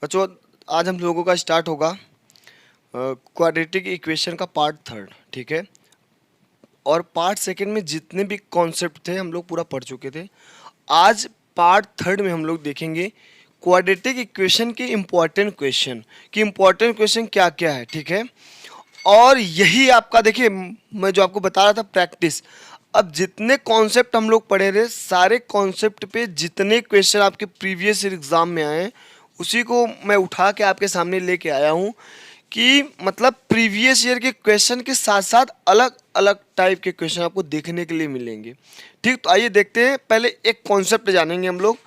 बच्चों आज हम लोगों का स्टार्ट होगा क्वाड्रेटिक इक्वेशन का पार्ट थर्ड, ठीक है। और पार्ट सेकंड में जितने भी कॉन्सेप्ट थे हम लोग पूरा पढ़ चुके थे। आज पार्ट थर्ड में हम लोग देखेंगे क्वाड्रेटिक इक्वेशन के इम्पॉर्टेंट क्वेश्चन कि इम्पॉर्टेंट क्वेश्चन क्या क्या है, ठीक है। और यही आपका देखिए, मैं जो आपको बता रहा था प्रैक्टिस, अब जितने कॉन्सेप्ट हम लोग पढ़े रहे सारे कॉन्सेप्ट पे जितने क्वेश्चन आपके प्रीवियस एग्जाम में आए उसी को मैं उठा के आपके सामने लेके आया हूँ कि मतलब प्रीवियस ईयर के क्वेश्चन के साथ साथ अलग अलग टाइप के क्वेश्चन आपको देखने के लिए मिलेंगे। ठीक, तो आइए देखते हैं। पहले एक कॉन्सेप्ट जानेंगे हम लोग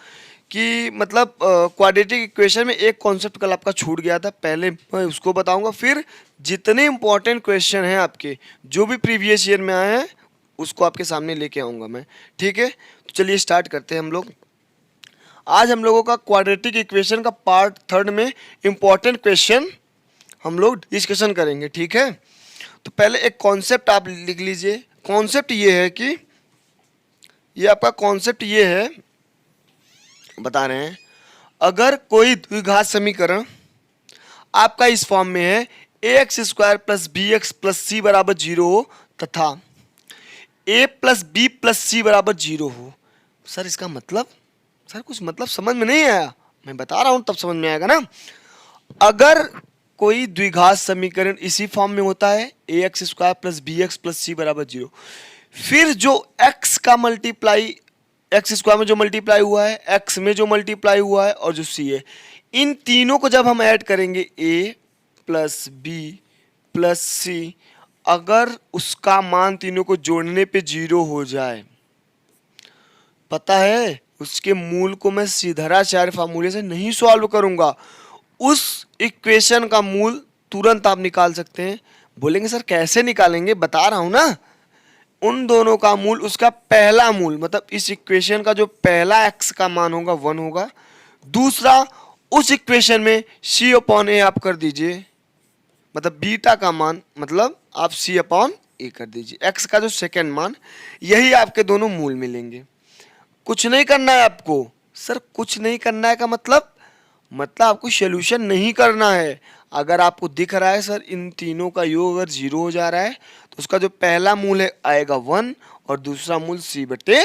कि मतलब क्वाड्रेटिक इक्वेशन में एक कॉन्सेप्ट कल आपका छूट गया था, पहले मैं उसको बताऊंगा, फिर जितने इंपॉर्टेंट क्वेश्चन हैं आपके जो भी प्रीवियस ईयर में आए हैं उसको आपके सामने लेके आऊँगा मैं, ठीक है। तो चलिए स्टार्ट करते हैं हम लोग। आज हम लोगों का क्वाड्रेटिक इक्वेशन का पार्ट थर्ड में इंपॉर्टेंट क्वेश्चन हम लोग डिस्कशन करेंगे, ठीक है। तो पहले एक कॉन्सेप्ट आप लिख लीजिए। कॉन्सेप्ट ये है कि ये आपका कॉन्सेप्ट ये है, बता रहे हैं, अगर कोई द्विघात समीकरण आपका इस फॉर्म में है ax square plus B X plus C बराबर जीरो हो तथा a plus B plus C बराबर जीरो हो। सर इसका मतलब, सर कुछ मतलब समझ में नहीं आया, मैं बता रहा हूं तब समझ में आएगा ना। अगर कोई द्विघात समीकरण इसी फॉर्म में होता है ax square plus B X plus C बराबर जीरो, फिर जो x का मल्टीप्लाई, एक्स स्क्वायर में जो मल्टीप्लाई हुआ है, x में जो मल्टीप्लाई हुआ है और जो c है, इन तीनों को जब हम ऐड करेंगे a प्लस बी प्लस सी, अगर उसका मान तीनों को जोड़ने पे जीरो हो जाए, पता है उसके मूल को मैं सीधराचार्य फार्मूले से नहीं सॉल्व करूंगा, उस इक्वेशन का मूल तुरंत आप निकाल सकते हैं। बोलेंगे सर कैसे निकालेंगे, बता रहा हूं ना। उन दोनों का मूल, उसका पहला मूल मतलब इस इक्वेशन का जो पहला x का मान होगा 1 होगा, दूसरा उस इक्वेशन में c अपॉन ए आप कर दीजिए, मतलब बीटा का मान मतलब आप c अपॉन ए कर दीजिए, x का जो सेकेंड मान, यही आपके दोनों मूल मिलेंगे। कुछ नहीं करना है आपको। सर कुछ नहीं करना है का मतलब आपको सोल्यूशन नहीं करना है। अगर आपको दिख रहा है सर इन तीनों का योग अगर जीरो हो जा रहा है तो उसका जो पहला मूल है आएगा 1 और दूसरा मूल c बटे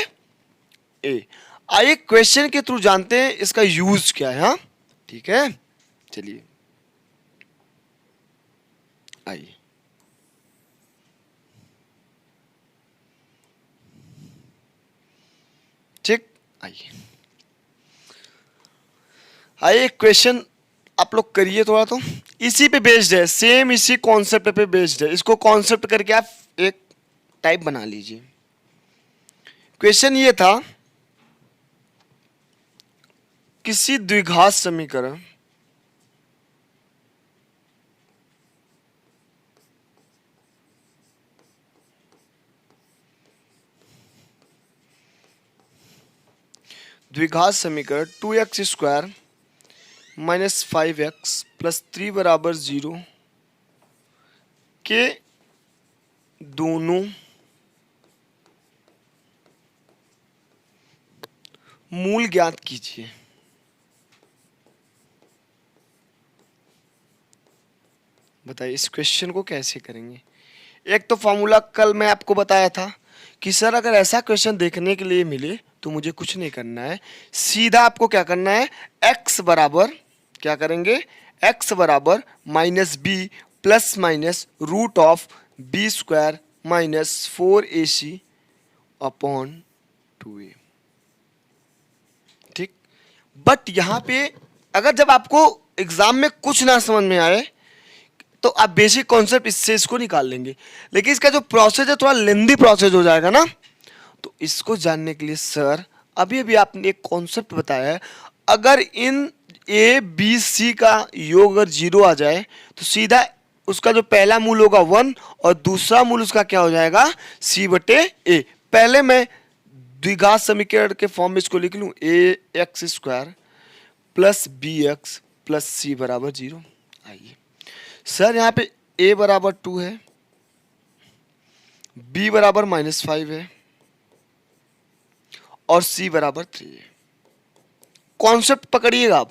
ए। आइए क्वेश्चन के थ्रू जानते हैं इसका यूज क्या है। हाँ ठीक है, चलिए आइए। ठीक, आइए क्वेश्चन आप लोग करिए थोड़ा, तो इसी पे बेस्ड है, सेम इसी कॉन्सेप्ट पे बेस्ड है। इसको कॉन्सेप्ट करके आप एक टाइप बना लीजिए। क्वेश्चन ये था, किसी द्विघात समीकरण द्विघात समीकरण 2x square minus 5x plus 3 बराबर 0 के दोनों मूल ज्ञात कीजिए। बताइए इस क्वेश्चन को कैसे करेंगे। एक तो फॉर्मूला कल मैं आपको बताया था कि सर अगर ऐसा क्वेश्चन देखने के लिए मिले तो मुझे कुछ नहीं करना है, सीधा आपको क्या करना है, x बराबर क्या करेंगे, x बराबर minus b plus minus root of b square minus 4ac upon 2a। ठीक, बट यहां पे अगर जब आपको एग्जाम में कुछ ना समझ में आए तो आप बेसिक कॉन्सेप्ट इससे इसको निकाल लेंगे, लेकिन इसका जो प्रोसेस है थोड़ा लेंदी प्रोसेस हो जाएगा ना। तो इसको जानने के लिए सर अभी अभी आपने एक कॉन्सेप्ट बताया है, अगर इन ए बी सी का योग अगर जीरो आ जाए तो सीधा उसका जो पहला मूल होगा 1 और दूसरा मूल उसका क्या हो जाएगा, c बटे ए। पहले मैं द्विघात समीकरण के फॉर्म में इसको लिख लूं, A X square plus B X plus C बराबर 0। आइए सर यहाँ पे a बराबर 2 है, b बराबर -5 है और c बराबर 3 है। कॉन्सेप्ट पकड़िएगा आप,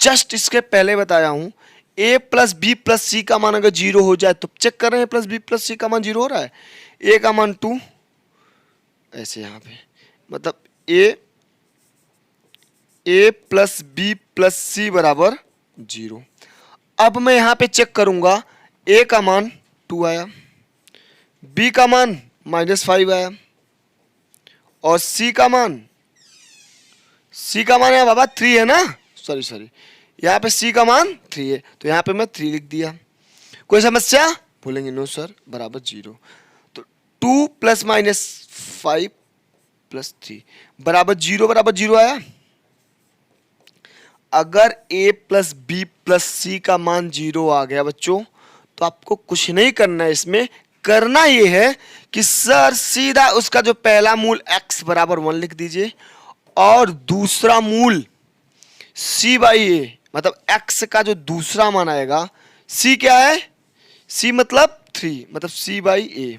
जस्ट इसके पहले बताया हूं a प्लस बी प्लस सी का मान अगर 0 हो जाए तो चेक कर रहे हैं प्लस बी प्लस सी का मान 0 हो रहा है, a का मान 2 ऐसे यहां पे, मतलब a plus B plus C बराबर 0। अब मैं यहां पे चेक करूंगा, a का मान 2 आया, b का मान -5 आया और c का मान है बाबा 3 है ना, सॉरी यहाँ पे c का मान 3 है तो यहाँ पे मैं 3 लिख दिया। कोई समस्या? बोलेंगे नो सर बराबर 0। तो 2 प्लस -5 प्लस 3 बराबर 0 आया। अगर a प्लस बी प्लस सी का मान 0 आ गया बच्चों तो आपको कुछ नहीं करना है, इसमें करना ये है कि सर सीधा उसका जो पहला मूल x बराबर 1 लिख दीजिए और दूसरा मूल c बाई ए, मतलब x का जो दूसरा मान आएगा, c क्या है, c मतलब 3, मतलब c बाई ए,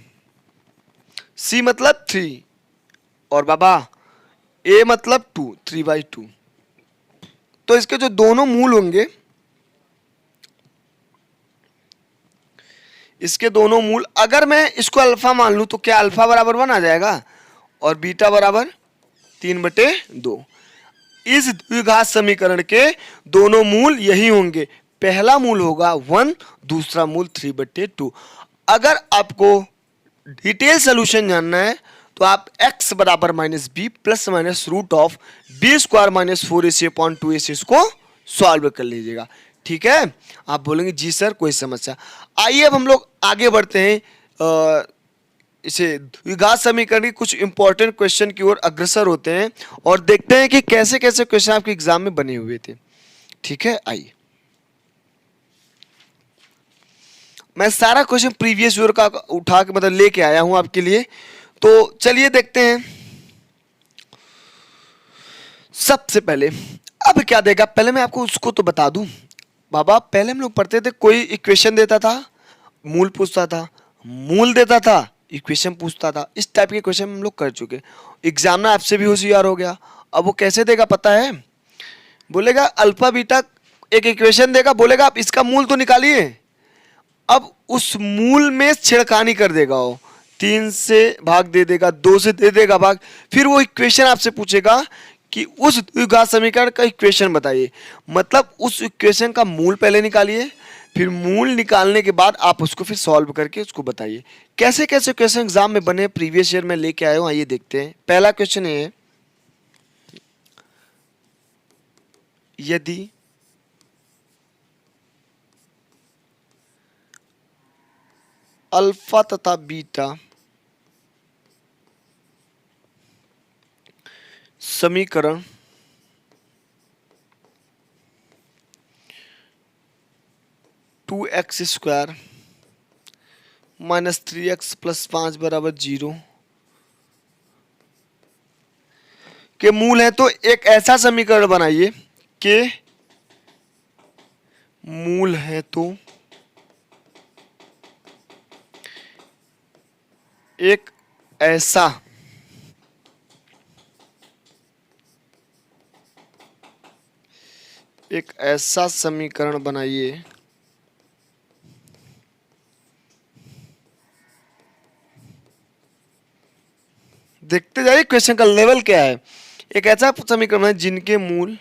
c मतलब 3 और बाबा a मतलब 2, 3/2। तो इसके जो दोनों मूल होंगे, इसके दोनों मूल अगर मैं इसको अल्फा मान लूं तो क्या अल्फा बराबर 1 आ जाएगा और बीटा बराबर 3/2। इस द्विघात समीकरण के दोनों मूल यही होंगे, पहला मूल होगा 1, दूसरा मूल 3/2। अगर आपको डिटेल सोल्यूशन जानना है तो आप x बराबर -b plus minus root of b square minus 4ac/2ac इसको सॉल्व कर लीजिएगा, ठीक है। आप बोलेंगे जी सर कोई समस्या। आइए अब हम लोग आगे बढ़ते हैं, इसे द्विघात समीकरण के कुछ इंपॉर्टेंट क्वेश्चन की ओर अग्रसर होते हैं और देखते हैं कि कैसे कैसे क्वेश्चन आपके एग्जाम में बने हुए थे, ठीक है। आइए मैं सारा क्वेश्चन प्रीवियस ईयर का उठा के मतलब लेके आया हूं आपके लिए, तो चलिए देखते हैं। सबसे पहले अब क्या देगा, पहले मैं आपको उसको तो बता दूं बाबा, पहले हम लोग पढ़ते थे कोई इक्वेशन देता था, मूल पूछता था, मूल देता था, इक्वेशन पूछता था, इस टाइप के क्वेश्चन हम लोग कर चुके। एग्जामिनर आपसे भी होशियार हो गया। अब वो कैसे देगा पता है, बोलेगा अल्फा बीटा, एक इक्वेशन देगा, बोलेगा आप इसका मूल तो निकालिए। अब उस मूल में छेड़खानी कर देगा, वो 3 से भाग दे देगा, 2 से दे देगा भाग, फिर वो इक्वेशन आपसे पूछेगा कि उस द्विघात समीकरण का इक्वेशन बताइए। मतलब उस इक्वेशन का मूल पहले निकालिए, फिर मूल निकालने के बाद आप उसको फिर सॉल्व करके उसको बताइए। कैसे कैसे क्वेश्चन एग्जाम में बने प्रीवियस ईयर में लेके आए हो, आइए देखते हैं। पहला क्वेश्चन है, यदि अल्फा तथा बीटा समीकरण टू एक्स स्क्वायर -3x + 5 बराबर 0 के मूल है, तो एक ऐसा समीकरण बनाइए के मूल है तो एक ऐसा समीकरण बनाइए देखते जाइए क्वेश्चन का लेवल क्या है। एक ऐसा समीकरण है जिनके मूल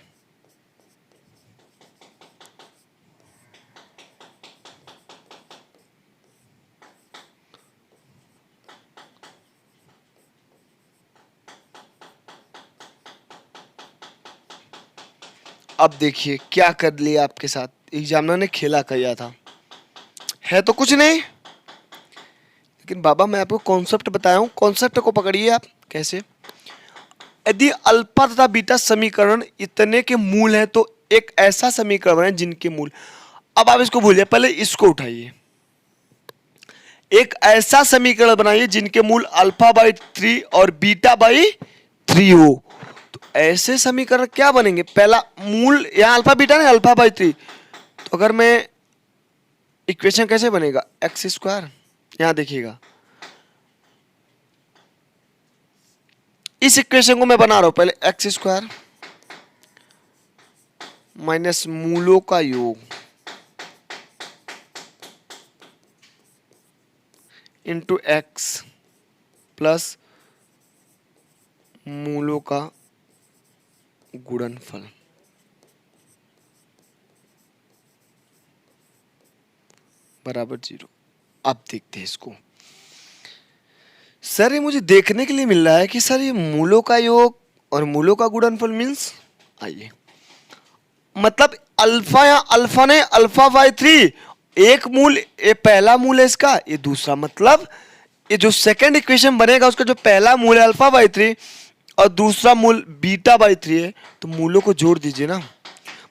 अब देखिए क्या कर लिया आपके साथ, एग्जामिनर ने खेला किया था, है तो कुछ नहीं, लेकिन बाबा मैं आपको कॉन्सेप्ट बताया हूं, कॉन्सेप्ट को पकड़िए आप। कैसे, यदि अल्फा तथा बीटा समीकरण इतने के मूल है तो एक ऐसा समीकरण है जिनके मूल, अब आप इसको भूलिए, पहले इसको उठाइए, एक ऐसा समीकरण बनाइए जिनके मूल α/3 और β/3 हो। तो ऐसे समीकरण क्या बनेंगे, पहला मूल यहां अल्फा बीटा ना, α/3, तो अगर मैं इक्वेशन कैसे बनेगा, x², यहां देखिएगा इस इक्वेशन को मैं बना रहा हूं, पहले x² माइनस मूलों का योग इंटू एक्स प्लस मूलों का गुणनफल बराबर 0। अब देखते हैं इसको। सर ये मुझे देखने के लिए मिल रहा है कि सर ये मूलों का योग और मूलों का गुणनफल मीन्स, आइए, मतलब अल्फा या अल्फा ने अल्फा बाई 3, एक मूल, ये पहला मूल है इसका, ये दूसरा, मतलब ये जो सेकंड इक्वेशन बनेगा उसका जो पहला मूल है अल्फा बाई 3 और दूसरा मूल बीटा बाई 3 है, तो मूलों को जोड़ दीजिए ना,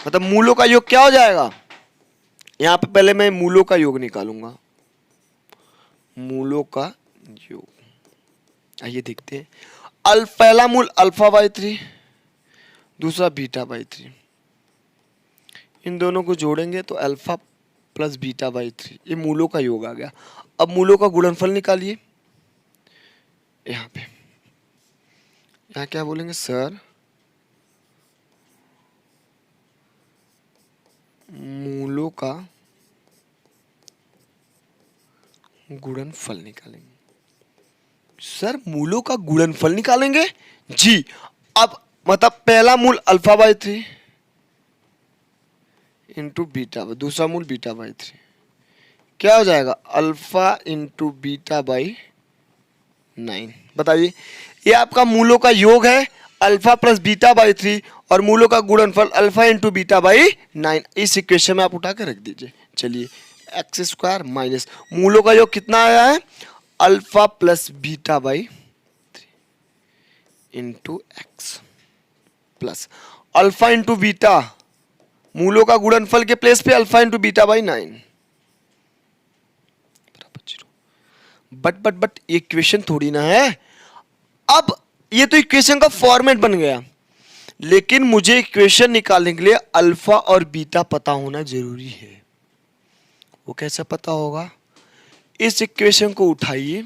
मतलब मूलों का योग क्या हो जाएगा। यहां पे पहले मैं मूलों का योग निकालूंगा, मूलों का योग, आइए देखते हैं। पहला मूल अल्फा बाई 3, दूसरा बीटा बाई 3, इन दोनों को जोड़ेंगे तो अल्फा प्लस बीटा बाई 3, ये मूलों का योग आ गया। अब मूलों का गुणनफल निकालिए। यहाँ पे यहाँ क्या बोलेंगे सर, मूलों का गुणनफल निकालेंगे। सर मूलों का गुणनफल निकालेंगे जी। अब मतलब पहला मूल अल्फा बाई 3 इंटू बीटा, दूसरा मूल बीटा बाई 3, क्या हो जाएगा अल्फा इंटू बीटा बाई 9। बताइए, ये आपका मूलों का योग है अल्फा प्लस बीटा बाई 3 और मूलों का गुणनफल अल्फा इंटू बीटा बाई 9। इस इक्वेशन में आप उठा के रख दीजिए। चलिए, एक्स स्क्वायर माइनस मूलों का योग कितना आया है alpha plus beta by 3 into X plus alpha into beta, मूलों का गुणनफल के प्लेस पे अल्फा इंटू बीटा बाई 9 बराबर 0। बट ये इक्वेशन थोड़ी ना है। अब ये तो इक्वेशन का फॉर्मेट बन गया, लेकिन मुझे इक्वेशन निकालने के लिए अल्फा और बीटा पता होना जरूरी है। वो कैसे पता होगा, इस इक्वेशन को उठाइए,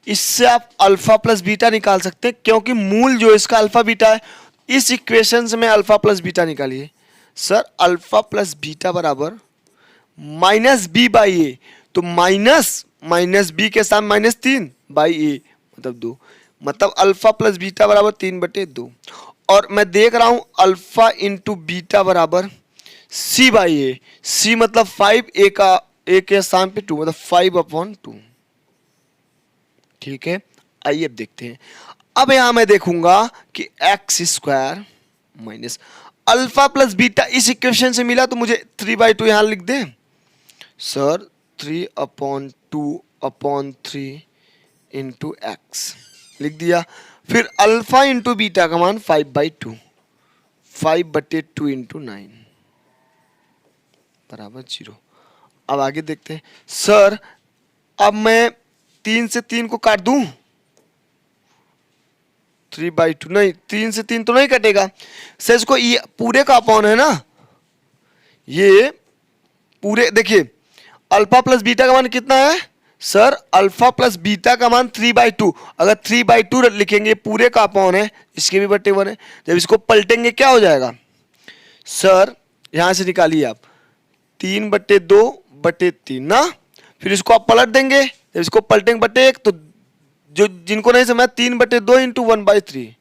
इससे आप अल्फा प्लस बीटा निकाल सकते हैं, क्योंकि मूल जो इसका अल्फा बीटा है। इस इक्वेशन से मैं अल्फा प्लस बीटा निकालिए। सर अल्फा प्लस बीटा बराबर माइनस बी बाई ए, तो माइनस बी के साथ -3 बाई ए मतलब 2, मतलब अल्फा प्लस बीटा बराबर 3/2। और मैं देख रहा हूं अल्फा इंटू बीटा बराबर सी बाई ए, सी मतलब 5, ए के स्थान पे 2 मतलब 5/2। ठीक है, आइए अब देखते हैं। अब यहां मैं देखूंगा कि x square minus alpha plus beta इस इक्वेशन से मिला, तो मुझे 3/2 यहां लिख दे सर, 3/2/3 इंटू एक्स लिख दिया। फिर अल्फा इंटू बीटा का मान 5/2, 5/2 इंटू 9 बराबर 0। अब आगे देखते हैं। सर अब मैं 3 से 3 को काट दूं, 3/2 नहीं, 3 से 3 तो नहीं कटेगा सर, इसको ये पूरे का अपॉन है ना, ये पूरे, देखिए अल्फा प्लस बीटा का मान कितना है सर, अल्फा प्लस बीटा का मान 3/2, अगर 3/2 लिखेंगे पूरे का अपॉन है, इसके भी बटे 1 है। जब इसको पलटेंगे क्या हो जाएगा सर, यहां से निकालिए आप 3/2/3 ना, फिर इसको आप पलट देंगे, जब इसको पलटेंगे बटे 1, तो जो जिनको नहीं समझा 3/2 इंटू 1/3,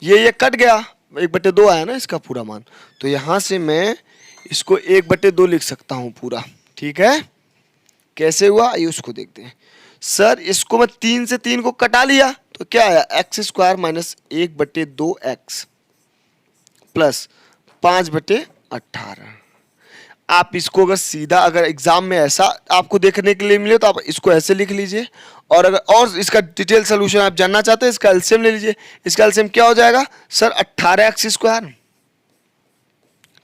ये कट गया, 1/2 आया ना इसका पूरा मान, तो यहां से मैं इसको 1/2 लिख सकता हूं पूरा। ठीक है, कैसे हुआ ये उसको देखते हैं। सर इसको मैं 3 से 3 को कटा लिया, तो क्या आया x square minus 1/2 x plus 5/18। आप इसको अगर सीधा, अगर एग्जाम में ऐसा आपको देखने के लिए मिले तो आप इसको ऐसे लिख लीजिए, और अगर और इसका डिटेल सोल्यूशन आप जानना चाहते हैं, इसका एलसीएम ले लीजिए। इसका एलसीएम क्या हो जाएगा सर 18x²।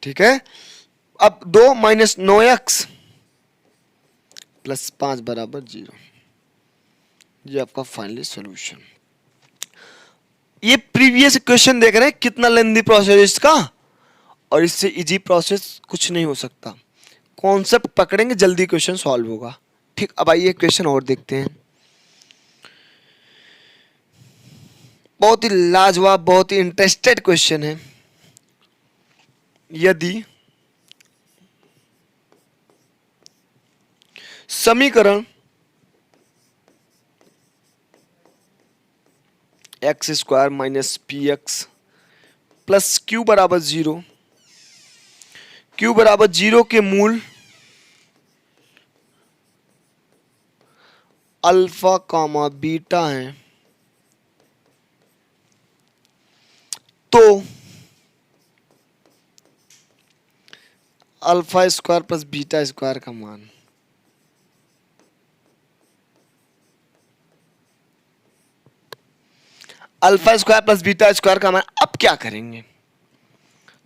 ठीक है, अब 2 माइनस 9x प्लस 5 बराबर 0। ये आपका फाइनली सोल्यूशन। ये प्रीवियस क्वेश्चन देख रहे हैं, कितना लेंथी प्रोसेस है इसका, और इससे इजी प्रोसेस कुछ नहीं हो सकता। कॉन्सेप्ट पकड़ेंगे जल्दी क्वेश्चन सॉल्व होगा। ठीक, अब आइए क्वेश्चन और देखते हैं। बहुत ही लाजवाब, बहुत ही इंटरेस्टेड क्वेश्चन है। यदि समीकरण x square minus P x plus Q बराबर जीरो, क्यू बराबर जीरो के मूल अल्फा कामा बीटा है, तो alpha square plus beta square का मान alpha square plus beta square का मान। अब क्या करेंगे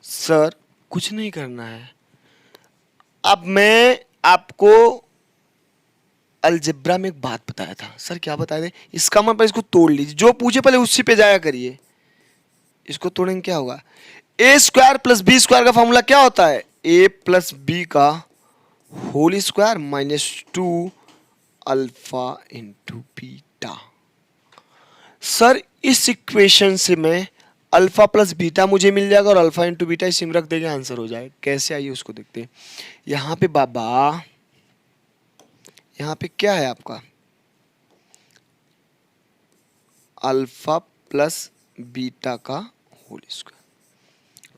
सर? कुछ नहीं करना है। अब मैं आपको अलजेब्रा में एक बात बताया था। सर क्या बताया था? इसका मान पर इसको तोड़ लीजिए, जो पूछे पहले उसी पे जाया करिए। इसको तोड़ेंगे क्या होगा? A square plus b square का फॉर्मूला क्या होता है? ए प्लस बी का whole square minus 2 alpha into beta. Sir इस इक्वेशन से मैं अल्फा प्लस बीटा मुझे मिल जाएगा और अल्फा इंटू बीटा इसी में रख देंगे, आंसर हो जाएगा। कैसे? आइए उसको देखते हैं। यहां पे बाबा, यहां पे क्या है आपका? अल्फा प्लस बीटा का होल स्क्वायर।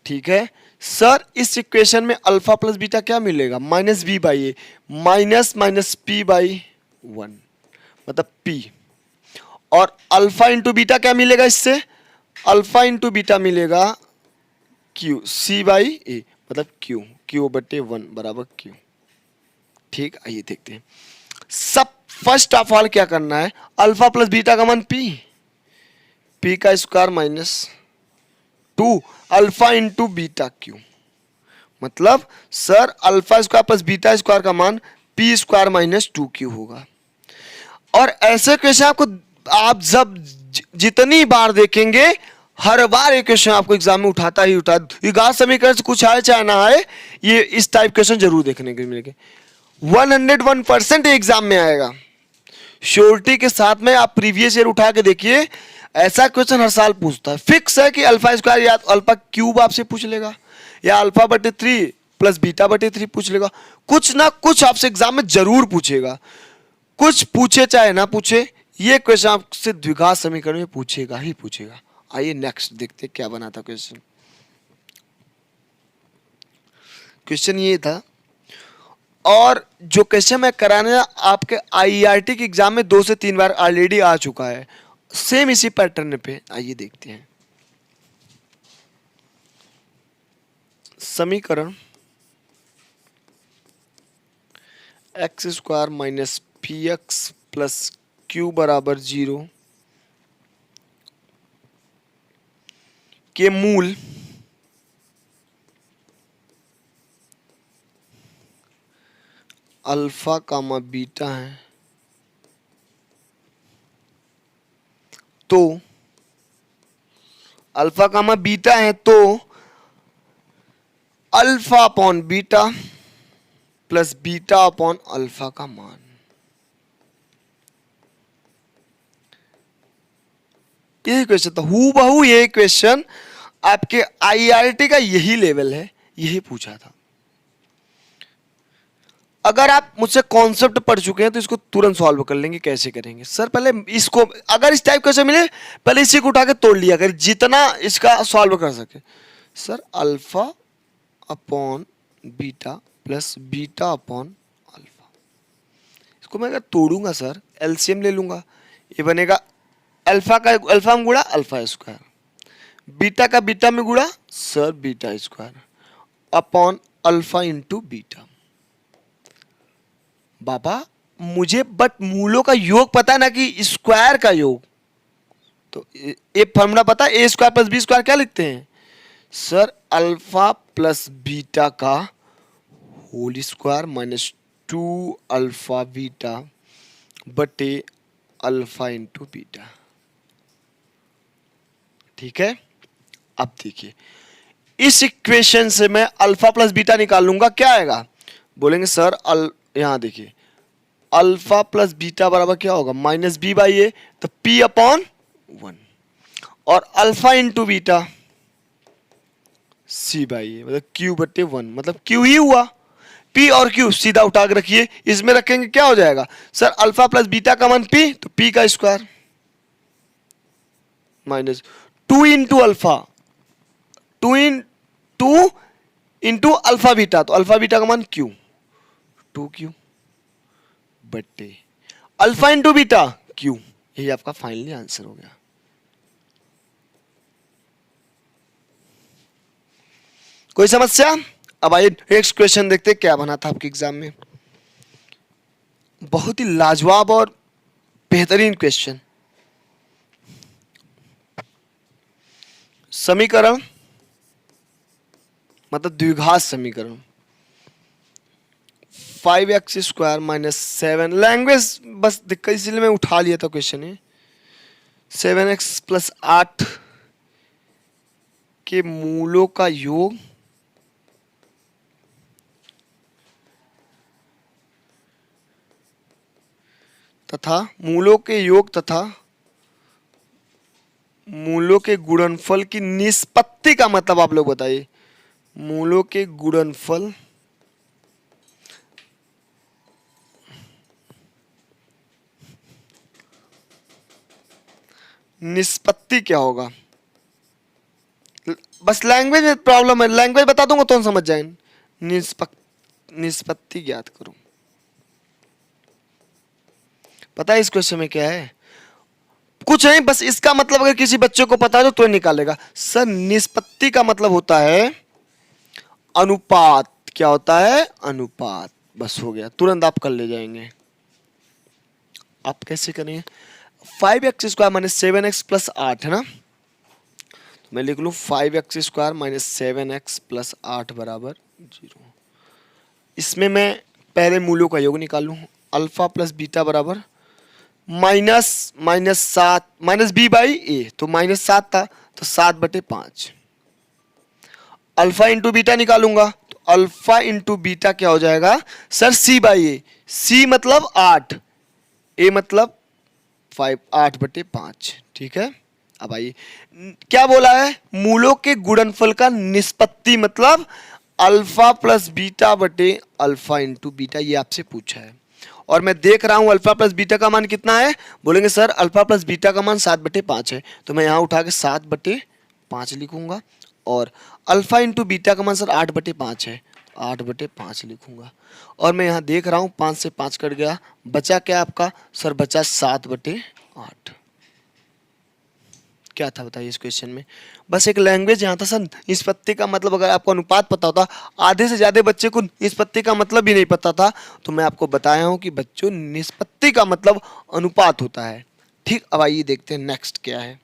ठीक है सर, इस इक्वेशन में अल्फा प्लस बीटा क्या मिलेगा? Minus B by a, minus minus p by 1 मतलब पी। और अल्फा इंटू बीटा क्या मिलेगा इससे? अल्फा इंटू बीटा मिलेगा क्यू, सी बाई ए मतलब क्यू, क्यू बटे 1 बराबर क्यू। ठीक, आइए देखते हैं। सब फर्स्ट ऑफ ऑल क्या करना है? अल्फा प्लस बीटा का मान पी, पी का square minus 2 alpha into beta Q. मतलब sir alpha square plus beta square का मान पी स्क्वायर माइनस 2 क्यू होगा। और ऐसे क्वेश्चन आपको आप जब जितनी बार देखेंगे, हर बार एक क्वेश्चन आपको एग्जाम में उठाता ही उठाता। द्विघात समीकरण से कुछ आए चाहे ना आए, ये इस टाइप क्वेश्चन जरूर देखने को मिलेंगे। 101% एग्जाम में आएगा श्योरिटी के साथ में। आप प्रीवियस ईयर उठा के देखिए, ऐसा क्वेश्चन हर साल पूछता है। फिक्स है कि अल्फा स्क्वायर या अल्फा क्यूब आपसे पूछ लेगा, या अल्फा बटे 3 प्लस बीटा बटे 3 पूछ लेगा। कुछ ना कुछ आपसे एग्जाम में जरूर पूछेगा, कुछ पूछे चाहे ना पूछे, ये क्वेश्चन आपसे द्विघात समीकरण में पूछेगा ही पूछेगा। आइए नेक्स्ट देखते क्या बना था क्वेश्चन। क्वेश्चन ये था, और जो क्वेश्चन मैं कराने आपके आईआरटी के एग्जाम में 2 से 3 बार ऑलरेडी आ चुका है, सेम इसी पैटर्न पे। आइए देखते हैं। समीकरण x square minus P x plus Q बराबर 0 के मूल अल्फा कामा बीटा है, तो अल्फा कामा बीटा है तो alpha upon beta plus beta upon alpha का मान। यही क्वेश्चन था, हूबहू यही क्वेश्चन आपके आईआरटी का यही लेवल है, यही पूछा था। अगर आप मुझसे कॉन्सेप्ट पढ़ चुके हैं तो इसको तुरंत सॉल्व कर लेंगे। कैसे करेंगे सर? पहले इसको, अगर इस टाइप क्वेश्चन मिले पहले इसी को उठा के तोड़ लिया कर, जितना इसका सॉल्व कर सके। Sir alpha upon beta plus beta upon alpha, इसको मैं अगर तोड़ूंगा सर, एलसीएम ले लूंगा, ये बनेगा अल्फा का अल्फा में गुड़ा अल्फा स्क्वायर, बीटा का बीटा में गुड़ा sir beta square upon alpha into beta. बाबा मुझे बट मूलों का योग पता है ना, कि स्क्वायर का योग। तो ये फॉर्मूला पता है, a square plus b square क्या लिखते हैं सर? अल्फा प्लस बीटा का whole square minus 2 alpha beta बटे अल्फा इंटू बीटा। ठीक है, अब देखिए इस इक्वेशन से मैं अल्फा प्लस बीटा निकाल लूंगा, क्या आएगा? बोलेंगे सर यहां देखिए अल्फा प्लस बीटा बराबर क्या होगा? माइनस बी बाई ए, तो पी अपॉन 1, और alpha into beta C by A, मतलब क्यू बटे 1, मतलब क्यू ही हुआ। पी और क्यू सीधा उठा के रखिए, इसमें रखेंगे क्या हो जाएगा सर, अल्फा प्लस बीटा का मान पी, तो पी का square minus 2 into alpha, 2 into alpha beta, तो अल्फा बीटा का मान क्यू, 2q बटे अल्फा इंटू बीटा क्यू। यही आपका फाइनली आंसर हो गया। कोई समस्या? अब आइए नेक्स्ट क्वेश्चन देखते हैं क्या बना था आपके एग्जाम में। बहुत ही लाजवाब और बेहतरीन क्वेश्चन। समीकरण मतलब द्विघात समीकरण 5x स्क्वायर माइनस 7, लैंग्वेज बस दिक्कत इसलिए मैं उठा लिया था क्वेश्चन है। 7x प्लस 8 के मूलों का योग तथा मूलों के योग तथा मूलों के गुणनफल की निष्पत्ति का मतलब आप लोग बताइए। मूलों के गुणनफल निष्पत्ति क्या होगा? बस लैंग्वेज में प्रॉब्लम है, लैंग्वेज बता दूंगा तो हम समझ जाएंगे। निष्पत्ति ज्ञात करो। पता है इस क्वेश्चन में क्या है? कुछ नहीं, बस इसका मतलब अगर किसी बच्चे को पता है तो निकालेगा। सर निष्पत्ति का मतलब होता है अनुपात। क्या होता है? अनुपात। बस हो गया, तुरंत आप कर ले जाएंगे। आप कैसे करेंगे? 5x square minus 7x plus 8 है ना, तो मैं लिख लूं 5x square minus 7x plus 8 बराबर 0। इसमें मैं पहले मूलों का योग निकाल लूं। अल्फा प्लस बीटा बराबर minus 7 minus B by A, तो -7 था तो 7/5। अल्फा इंटू बीटा निकालूंगा तो अल्फा इंटू बीटा क्या हो जाएगा सर, सी बाई ए। सी मतलब 8, ए मतलब 5, 8/5। ठीक है। अब आइए क्या बोला है, मूलों के गुणनफल का निष्पत्ति मतलब अल्फा प्लस बीटा बटे अल्फा इंटू बीटा, ये आपसे पूछा है। और मैं देख रहा हूं अल्फा प्लस बीटा का मान कितना है, बोलेंगे सर अल्फा प्लस बीटा का मान 7/5 है, तो मैं यहां उठा के 7/5 लिखूंगा। और अल्फा इंटू बीटा का मान सर 8/5 है, 8/5 लिखूंगा। और मैं यहां देख रहा हूं 5 से 5 कट गया, बचा क्या आपका सर, बचा 7/8। क्या था बताइए इस क्वेश्चन में? बस एक लैंग्वेज यहाँ था सर, निष्पत्ति का मतलब अगर आपको अनुपात पता होता, आधे से ज्यादा बच्चे को निष्पत्ति का मतलब भी नहीं पता था, तो मैं आपको बताया हूँ कि बच्चों निष्पत्ति का मतलब अनुपात होता है। ठीक, अब आइए देखते हैं नेक्स्ट क्या है।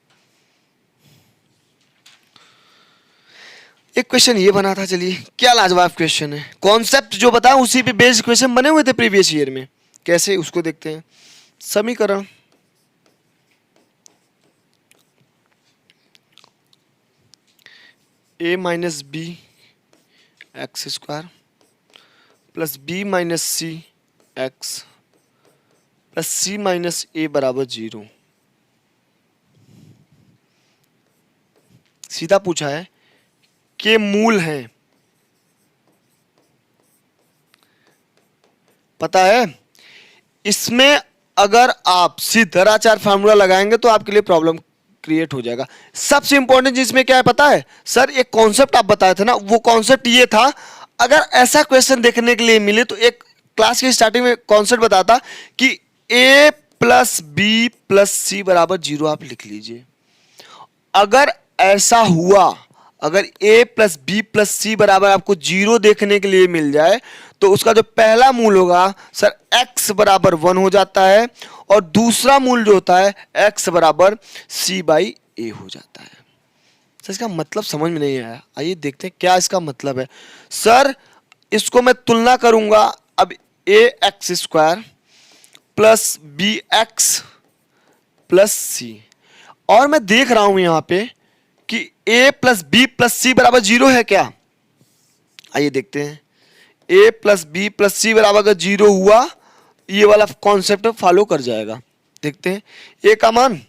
एक क्वेश्चन ये बना था, चलिए क्या लाजवाब क्वेश्चन है। कॉन्सेप्ट जो बताया उसी पे बेस्ड क्वेश्चन बने हुए थे प्रीवियस ईयर में, कैसे उसको देखते हैं। समीकरण a minus B X square plus B minus C X plus C minus A बराबर 0। सीधा पूछा है के मूल हैं। पता है इसमें अगर आप सिद्धराचार फार्मूला लगाएंगे तो आपके लिए प्रॉब्लम क्रिएट हो जाएगा। सबसे इंपॉर्टेंट जिसमें क्या है पता है सर, एक कॉन्सेप्ट आप बताए थे ना, वो कॉन्सेप्ट ये था, अगर ऐसा क्वेश्चन देखने के लिए मिले तो एक क्लास की स्टार्टिंग में कॉन्सेप्ट बताता कि a plus B plus C बराबर 0 आप लिख लीजिए। अगर ऐसा हुआ, अगर a plus B plus C बराबर आपको 0 देखने के लिए मिल जाए तो उसका जो पहला मूल होगा सर x बराबर 1 हो जाता है, और दूसरा मूल जो होता है x बराबर c बाई ए हो जाता है। सर इसका मतलब समझ में नहीं आया, आइए देखते हैं क्या इसका मतलब है। सर इसको मैं तुलना करूंगा, अब A X square plus B X plus C, और मैं देख रहा हूं यहां पे कि a plus B plus C बराबर 0 है क्या। आइए देखते हैं, a plus B plus C बराबर अगर 0 हुआ, ये वाला कॉन्सेप्ट फॉलो कर जाएगा। देखते हैं a का मान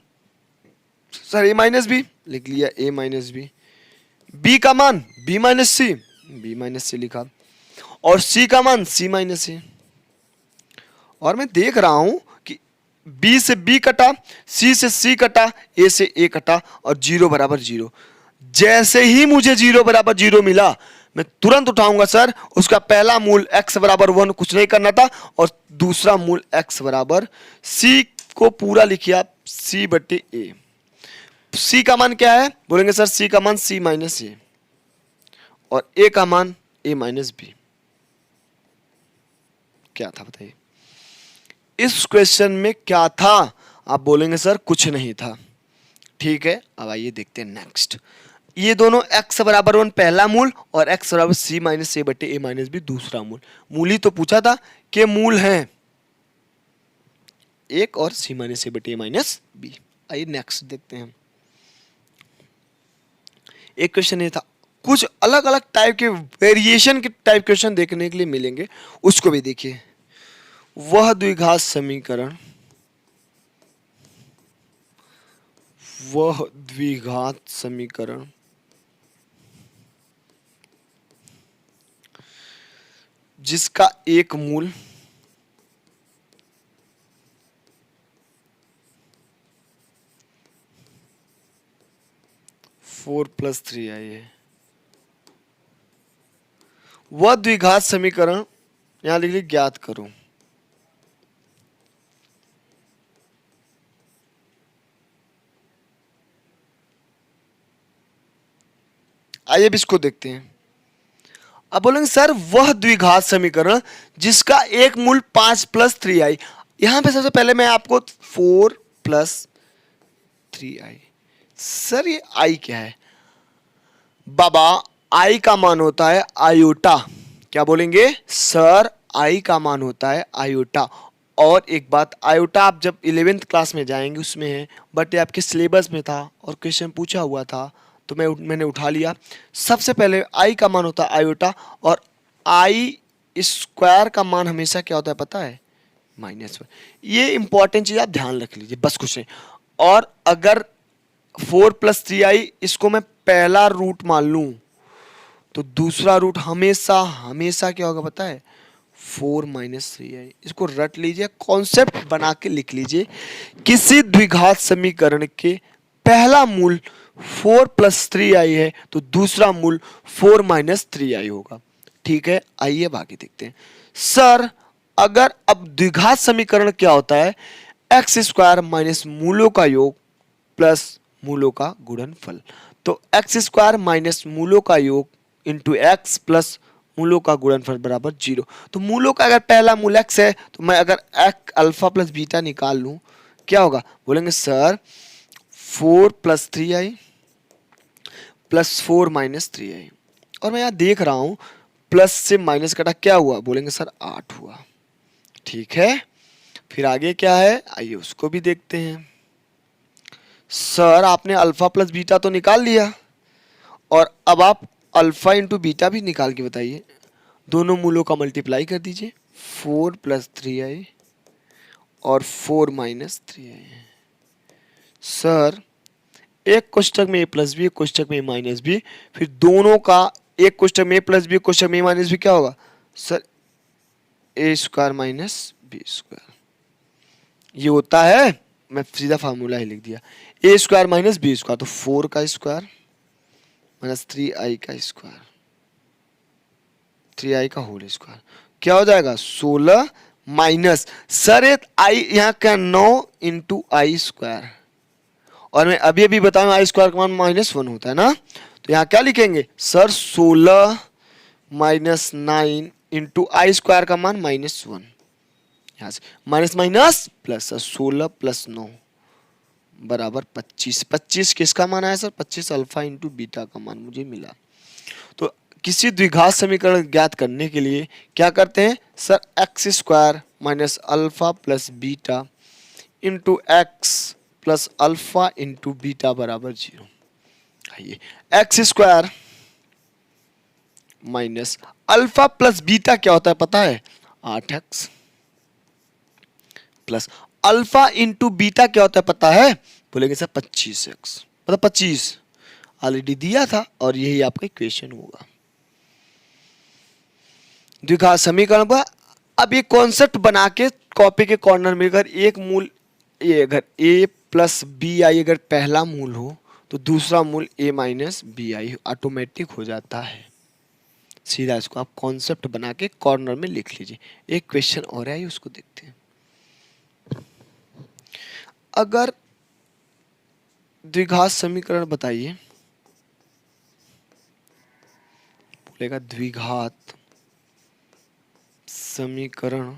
सर a माइनस बी लिख लिया, a माइनस बी, बी का मान बी माइनस सी, बी माइनस सी लिखा, और सी का मान सी माइनस सी। और मैं देख रहा हूं कि बी से बी कटा, सी से सी कटा, ए से ए कटा, और जीरो बराबर जीरो। जैसे ही मुझे जीरो बराबर जीरो मिला, मैं तुरंत उठाऊंगा सर, उसका पहला मूल x बराबर 1 कुछ नहीं करना था, और दूसरा मूल x बराबर c को पूरा लिखिए आप c बटे ए। c का मान क्या है, बोलेंगे सर c का मान c माइनस ए, और a का मान a माइनस बी। क्या था बताइए, इस क्वेश्चन में क्या था? आप बोलेंगे सर कुछ नहीं था। ठीक है, अब आइए देखते हैं नेक्स्ट। ये दोनों x बराबर 1 पहला मूल और x बराबर c माइनस ए बटे ए माइनस बी दूसरा मूल। मूल ही तो पूछा था कि मूल हैं एक और c माइनस ए बटे ए माइनस बी। आइए नेक्स्ट देखते हैं। एक क्वेश्चन ये था, कुछ अलग अलग टाइप के वेरिएशन के टाइप क्वेश्चन देखने के लिए मिलेंगे, उसको भी देखिए। वह द्विघात समीकरण, वह द्विघात समीकरण जिसका एक मूल फोर प्लस थ्री आई है, वह द्विघात समीकरण, यहां लिख ली ज्ञात करो। आइए अब इसको देखते हैं। अब बोलेंगे सर वह द्विघात समीकरण जिसका एक मूल 5 प्लस 3i। यहां पे सबसे पहले मैं आपको 4 प्लस 3i, सर ये i क्या है बाबा? i का मान होता है आयोटा। क्या बोलेंगे सर? i का मान होता है आयोटा। और एक बात, आयोटा आप जब 11th क्लास में जाएंगे उसमें है, बट ये आपके सिलेबस में था और क्वेश्चन पूछा हुआ था, तो मैंने उठा लिया। सबसे पहले i का मान होता है आयोटा, और i स्क्वायर का मान हमेशा क्या होता है पता है? -1। ये इंपॉर्टेंट चीज आप ध्यान रख लीजिए, बस कुछ नहीं। और अगर 4 प्लस 3i इसको मैं पहला रूट मान लूं, तो दूसरा रूट हमेशा हमेशा क्या होगा पता है? 4 माइनस 3i। इसको रट लीजिए, कॉन्सेप्ट बना के लिख लीजिए। किसी द्विघात समीकरण के पहला मूल 4 प्लस 3i है, तो दूसरा मूल 4 माइनस 3i होगा। ठीक है, आइए अब आगे देखते हैं। सर अगर अब द्विघात समीकरण क्या होता है? एक्स स्क्वायर माइनस मूलों का योग प्लस मूलों का गुणनफल। तो एक्स स्क्वायर माइनस मूलों का योग इंटू एक्स प्लस मूलों का गुणनफल बराबर 0। तो मूलों का अगर पहला मूल x है, तो मैं अगर x अल्फा प्लस बीटा निकाल लूं, क्या होगा? बोलेंगे sir 4 plus 3i plus 4 minus 3i। और मैं यहां देख रहा हूं प्लस से माइनस कटा, क्या हुआ? बोलेंगे सर 8 हुआ। ठीक है, फिर आगे क्या है आइए उसको भी देखते हैं। सर आपने अल्फा प्लस बीटा तो निकाल लिया, और अब आप अल्फा इंटू बीटा भी निकाल के बताइए। दोनों मूलों का मल्टीप्लाई कर दीजिए, 4 प्लस 3i और 4 माइनस 3i। सर एक कोष्ठक में a प्लस बी, एक कोष्ठक में a माइनस बी, फिर दोनों का एक कोष्ठक में a प्लस बी, एक कोष्ठक में a माइनस बी, क्या होगा sir? a square minus b square. ये होता है, मैं सीधा फार्मूला ही लिख दिया, a square minus b square, तो 4 का स्क्वायर माइनस 3i का स्क्वायर, 3i का होल स्क्वायर, क्या हो जाएगा? 16 माइनस, सर i यहाँ का 9 इंटू आई स्क्वायर। और मैं अभी अभी बताऊं आई स्क्वायर का मान -1 होता है ना, तो यहाँ क्या लिखेंगे सर? 16 माइनस 9 इंटू आई स्क्वायर का मान -1। यहाँ से माइनस माइनस प्लस, 16 प्लस 9 बराबर 25। 25 किसका मान आया सर? 25 अल्फा इंटू बीटा का मान मुझे मिला। तो किसी द्विघात समीकरण ज्ञात करने के लिए क्या करते हैं sir? X square minus alpha plus beta into X plus alpha into beta बराबर 0। आइए, x square minus alpha plus beta क्या होता है पता है? 8x plus alpha into beta क्या होता है पता है? बोलेंगे सर 25x, मतलब 25। ऑलरेडी दिया था और यही आपका इक्वेशन होगा द्विघात समीकरण पर। अब ये कॉन्सेप्ट बना के कॉपी के कॉर्नर में अगर एक मूल ये अगर a प्लस बी आई अगर पहला मूल हो तो दूसरा मूल a माइनस बी आई ऑटोमेटिक हो जाता है। सीधा इसको आप कॉन्सेप्ट बना के कॉर्नर में लिख लीजिए। एक क्वेश्चन और है उसको देखते हैं। अगर द्विघात समीकरण बताइए, बोलेगा द्विघात समीकरण,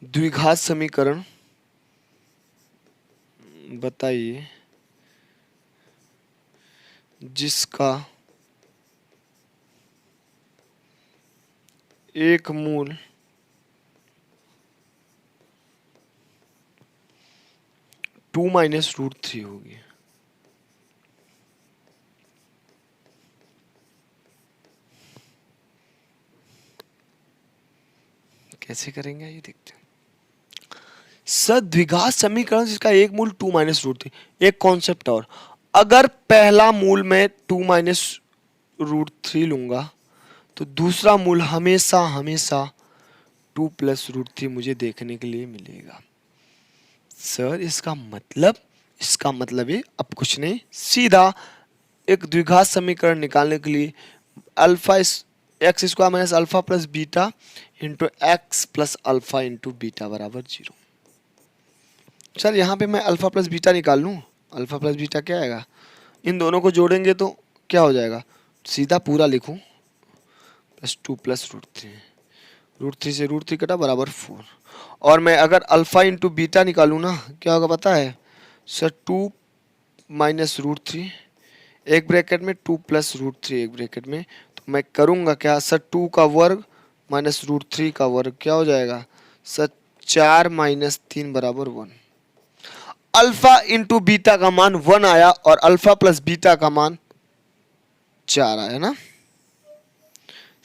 द्विघात समीकरण बताइए जिसका एक मूल टू माइनस रूट थ्री होगी। कैसे करेंगे ये देखते हैं। सद्विघात समीकरण जिसका एक मूल टू माइनस रूट थ्री। एक कॉन्सेप्ट और, अगर पहला मूल मैं टू माइनस रूट थ्री लूंगा तो दूसरा मूल हमेशा हमेशा टू प्लस रूट थ्री मुझे देखने के लिए मिलेगा। सर इसका मतलब ये अब कुछ नहीं, सीधा एक द्विघात समीकरण निकालने के लिए alpha x square minus alpha plus beta into X plus alpha into beta बराबर 0। सर यहाँ पे मैं अल्फा प्लस बीटा निकाल लूँ, अल्फा प्लस बीटा क्या आएगा, इन दोनों को जोड़ेंगे तो क्या हो जाएगा, सीधा पूरा लिखूँ plus two plus root three से रूट थ्री कटा बराबर 4। और मैं अगर अल्फा इंटू बीटा निकालूँ ना, क्या होगा पता है sir, two minus root three एक ब्रैकेट में, टू प्लस रूट थ्री एक ब्रैकेट में, तो मैं करूँगा क्या सर, टू का वर्ग माइनस रूट थ्री का वर्ग क्या हो जाएगा सर, 4 माइनस 3 बराबर 1। अल्फा इंटू बीटा का मान 1 आया और अल्फा प्लस बीटा का मान 4 आया ना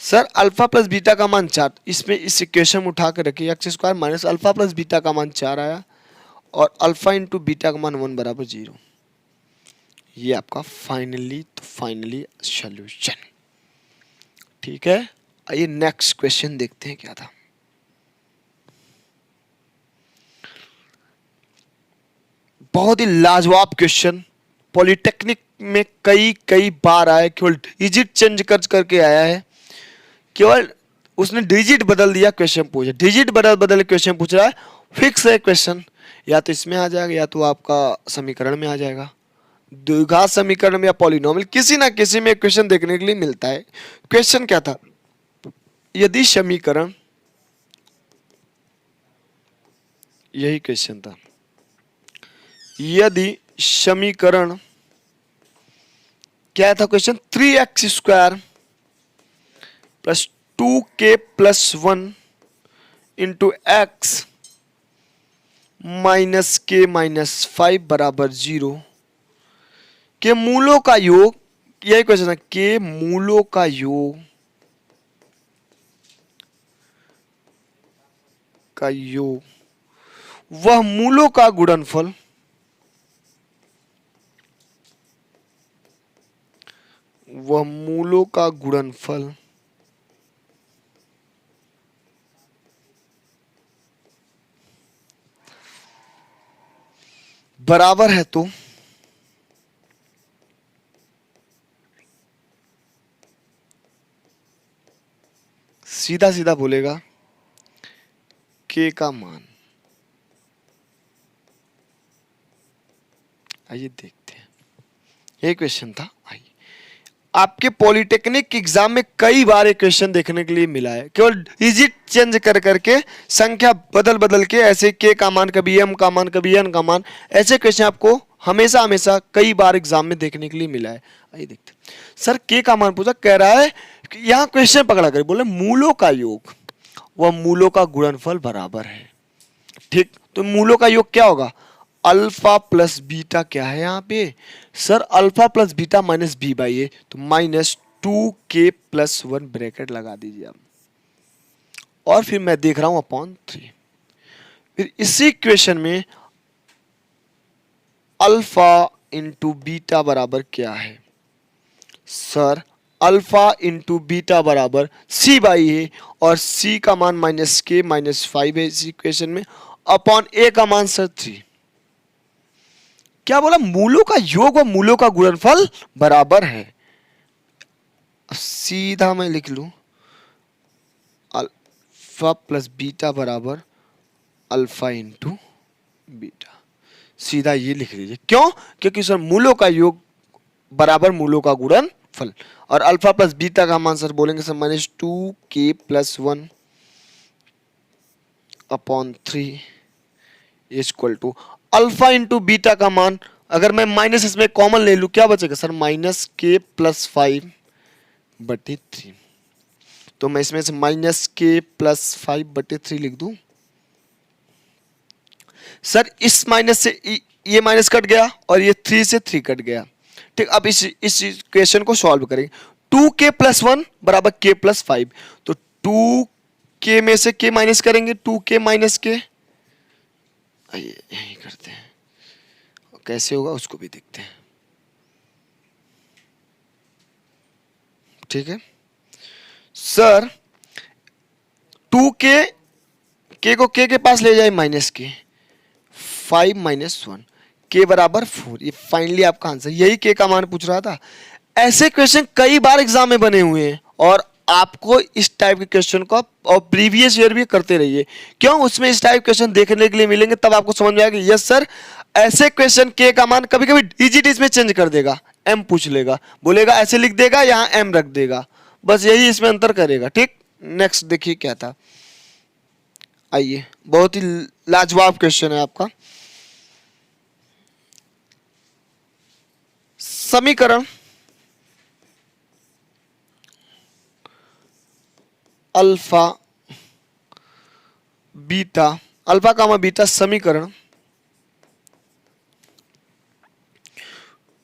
सर। अल्फा प्लस बीटा का मान 4, इसमें इस इक्वेशन में उठा के रखिए, x square minus alpha plus beta का मान 4 आया और अल्फा इंटू बीटा का मान 1 बराबर 0। ये आपका फाइनली सॉल्यूशन। ठीक है, आइए नेक्स्ट क्वेश्चन देखते हैं क्या था। बहुत ही लाजवाब क्वेश्चन, पॉलिटेक्निक में कई बार आया, केवल डिजिट चेंज कर करके आया है, केवल उसने डिजिट बदल दिया, क्वेश्चन पूछा, डिजिट बदल क्वेश्चन पूछ रहा है। फिक्स है क्वेश्चन, या तो इसमें आ जाएगा या तो आपका समीकरण में आ जाएगा, द्विघात समीकरण में या पॉलिनोमियल, किसी ना किसी में क्वेश्चन देखने के लिए मिलता है। क्वेश्चन क्या था, यदि समीकरण, यही क्वेश्चन था, यदि समीकरण क्या था question, 3x square plus 2k plus 1 into x minus के माइनस 5 बराबर 0 के मूलों का योग, यही क्वेश्चन है, के मूलों का योग वह मूलों का गुणनफल बराबर है तो सीधा सीधा बोलेगा के का मान। आइए देखते हैं, ये क्वेश्चन था। आइए, आपके पॉलिटेक्निक एग्जाम में कई बार एक क्वेश्चन देखने के लिए मिला है, केवल डिजिट चेंज कर करके, संख्या बदल के, ऐसे के का मान कभी एम का मान कभी एन का मान, ऐसे क्वेश्चन आपको हमेशा कई बार एग्जाम में देखने के लिए मिला है। आइए देखते हैं। सर के का मान पूछा, कह रहा है यहाँ क्वेश्चन पकड़ा कर बोले मूलों का योग वह मूलों का गुणनफल बराबर है। ठीक, तो मूलों का योग क्या होगा, अल्फा प्लस बीटा क्या है यहाँ पे sir, alpha plus beta minus B by A, तो माइनस 2k प्लस 1 ब्रैकेट लगा दीजिए आप, और फिर मैं देख रहा हूं अपॉन 3। फिर इसी इक्वेशन में अल्फा इंटू बीटा बराबर क्या है? सर अल्फा इंटू बीटा बराबर सी बाई है, और सी का मान -k-5 है इस इक्वेशन में, अपॉन ए का मान सर 3। क्या बोला? मूलों का योग और मूलों का गुणनफल बराबर है। सीधा मैं लिख लूं अल्फा प्लस बीटा बराबर अल्फा इंटू बीटा, सीधा ये लिख लीजिए। क्यों? क्योंकि सर मूलों का योग बराबर मूलों का गुणनफल, और अल्फा प्लस बीटा का मान सर बोलेंगे sir -2k+1 upon 3 equal to alpha into beta का मान, अगर मैं माइनस इसमें कॉमन ले लूं क्या बचेगा सर? -k+5/3। तो मैं इसमें से -k+5/3 लिख दूं। सर इस माइनस से ये माइनस कट गया और ये 3 से 3 कट गया। ठीक, अब इस इक्वेशन को सॉल्व करेंगे। 2k+1 बराबर k+5, तो 2k में से k माइनस करेंगे, 2k माइनस k, यही करते हैं, कैसे होगा उसको भी देखते हैं। ठीक है सर, 2k को k के पास ले जाए -k, 5 - 1, k बराबर 4। ये फाइनली आपका आंसर, यही k का मान पूछ रहा था। ऐसे क्वेश्चन कई बार एग्जाम में बने हुए हैं, और आपको इस टाइप के क्वेश्चन को और प्रीवियस ईयर भी करते रहिए। क्यों? उसमें इस टाइप क्वेश्चन देखने के लिए मिलेंगे, तब आपको समझ में आएगा यस सर ऐसे क्वेश्चन के का मान कभी कभी डिजिट में चेंज कर देगा, m पूछ लेगा, बोलेगा ऐसे लिख देगा, यहाँ m रख देगा, बस यही इसमें अंतर करेगा। ठीक, नेक्स्ट देखिए क्या था। आइए, बहुत ही लाजवाब क्वेश्चन है आपका। समीकरण अल्फा बीटा, अल्फा कामा बीटा समीकरण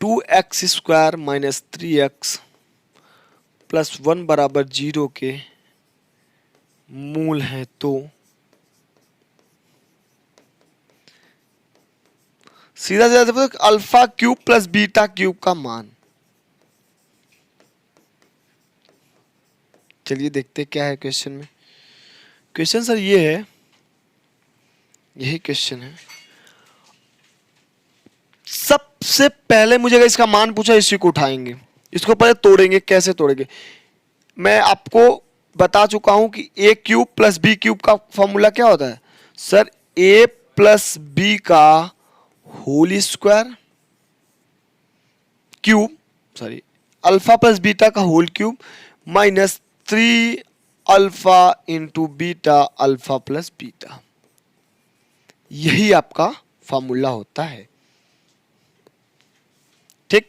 2x² - 3x + 1 बराबर 0 के मूल है, तो सीधा सीधा alpha cube plus beta cube का मान। चलिए देखते क्या है क्वेश्चन में। क्वेश्चन सर ये है, यही क्वेश्चन है। सबसे पहले मुझे अगर इसका मान पूछा, इसी को उठाएंगे, इसको पहले तोड़ेंगे। कैसे तोड़ेंगे? मैं आपको बता चुका हूं कि a cube plus B cube का फॉर्मूला क्या होता है सर? a प्लस बी का whole square cube, sorry alpha plus beta का whole cube -3 alpha into beta alpha plus beta, यही आपका फॉर्मूला होता है। ठीक,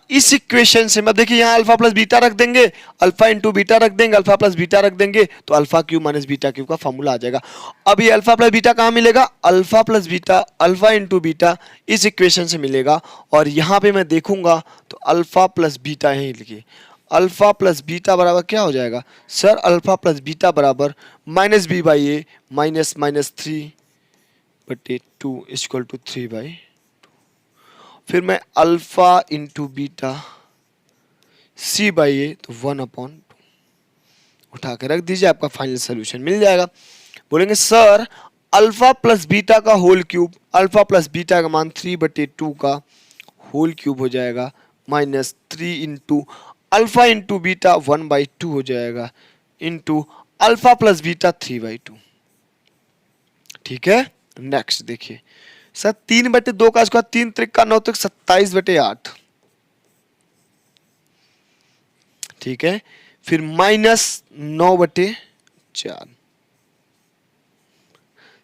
इस इक्वेशन से मतलब देखिए, यहां अल्फा प्लस बीटा रख देंगे, अल्फा इंटू बीटा रख देंगे, अल्फा प्लस बीटा रख देंगे, तो alpha cube minus beta cube का फॉर्मूला आ जाएगा। अब ये अल्फा प्लस बीटा कहां मिलेगा? Alpha plus beta, alpha into beta इस इक्वेशन से मिलेगा, और यहां पे मैं देखूंगा तो अल्फा प्लस बीटा यही लिखिए, अल्फा प्लस बीटा बराबर क्या हो जाएगा सर? अल्फा प्लस बीटा बराबर -b/a -3/2 इक्वल टू 3/2। फिर मैं अल्फा इंटू बीटा c/a, तो 1/2 उठा के रख दीजिए, आपका फाइनल सोल्यूशन मिल जाएगा। बोलेंगे सर अल्फा प्लस बीटा का whole cube, alpha plus beta का मान 3/2 का होल क्यूब हो जाएगा, -3 इंटू अल्फा इंटू बीटा 1/2 हो जाएगा, इंटू अल्फा प्लस बीटा 3/2। ठीक है, नेक्स्ट देखिए सर, 3/2 का स्क्वायर, 3 त्रिक 9 त्रिक 27/8। ठीक है, फिर -9/4।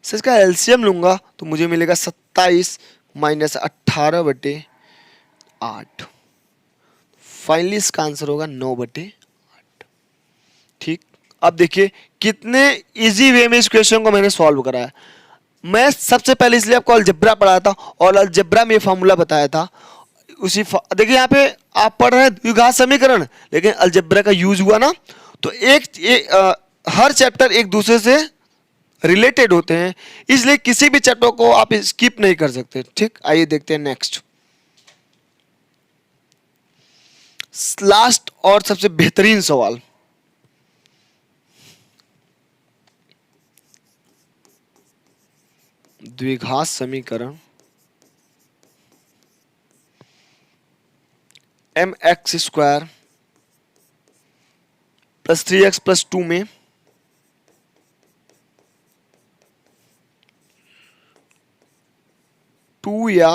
सर इसका एलसीएम लूंगा तो मुझे मिलेगा 27 -18/8। फाइनली इसका आंसर होगा 9/8। ठीक, अब देखिए कितने इजी वे में इस क्वेश्चन को मैंने सॉल्व कराया। मैं सबसे पहले इसलिए आपको अलजेब्रा पढ़ाया था, और अलजेब्रा में ये फॉर्मूला बताया था। उसी देखिए यहाँ पे आप पढ़ रहे हैं द्विघात समीकरण, लेकिन अलजेब्रा का यूज हुआ ना, तो हर चैप्टर एक दूसरे से रिलेटेड होते हैं, इसलिए किसी भी चैप्टर को आप स्किप नहीं कर सकते। ठीक, आइए देखते हैं नेक्स्ट, लास्ट और सबसे बेहतरीन सवाल। द्विघात समीकरण mx² प्लस 3x प्लस 2 में 2 या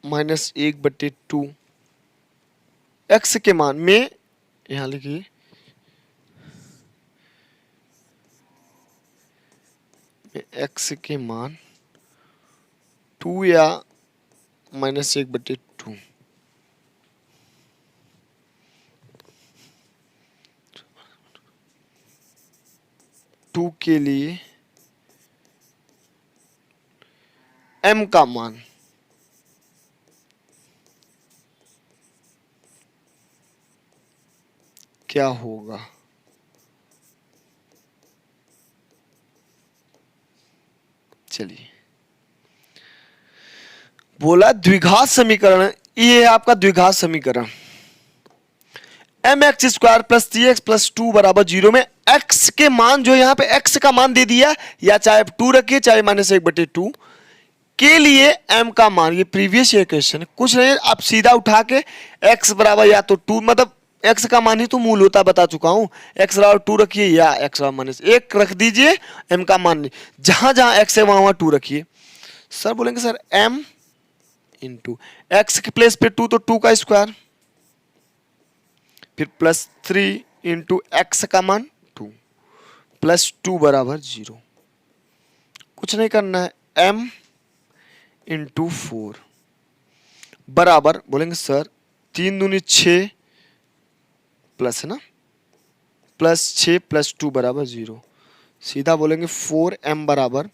-1/2 x के मान में, यहां लिखिए x के मान 2 या -1/2 2 के लिए m का मान क्या होगा? चलिए, बोला द्विघात समीकरण, ये है आपका द्विघात समीकरण mx² प्लस 3x प्लस 2 बराबर 0 में x के मान, जो यहां पे x का मान दे दिया, या चाहे 2 रखिए चाहे -1/2 के लिए m का मान, ये प्रीवियस ईयर क्वेश्चन है, कुछ नहीं, आप सीधा उठा के x बराबर या तो 2, मतलब x का मान ही तो मूल होता बता चुका हूं, x बराबर 2 रखिए या x बराबर -1 रख दीजिए, m का मान नहीं, जहां जहां x है वहां 2 रखिए। सर बोलेंगे सर m इंटू x के प्लेस पे 2 तो 2 का स्क्वायर, फिर प्लस 3 इंटू एक्स का मान 2 प्लस 2 बराबर 0, कुछ नहीं करना है, m इंटू 4 बराबर, बोलेंगे सर 3 दूनी 6 प्लस है ना, प्लस 6 प्लस 2 बराबर 0, सीधा बोलेंगे 4m बराबर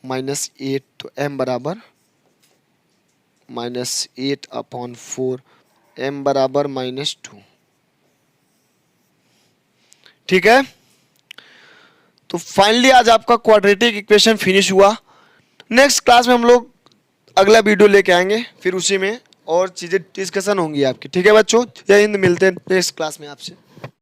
-8, तो m बराबर -8/4, m बराबर -2। ठीक है, तो फाइनली आज आपका क्वाड्रेटिक इक्वेशन फिनिश हुआ। नेक्स्ट क्लास में हम लोग अगला वीडियो लेके आएंगे, फिर उसी में और चीजें डिस्कशन होंगी आपकी। ठीक है बच्चों, जय हिंद, मिलते हैं नेक्स्ट क्लास में आपसे।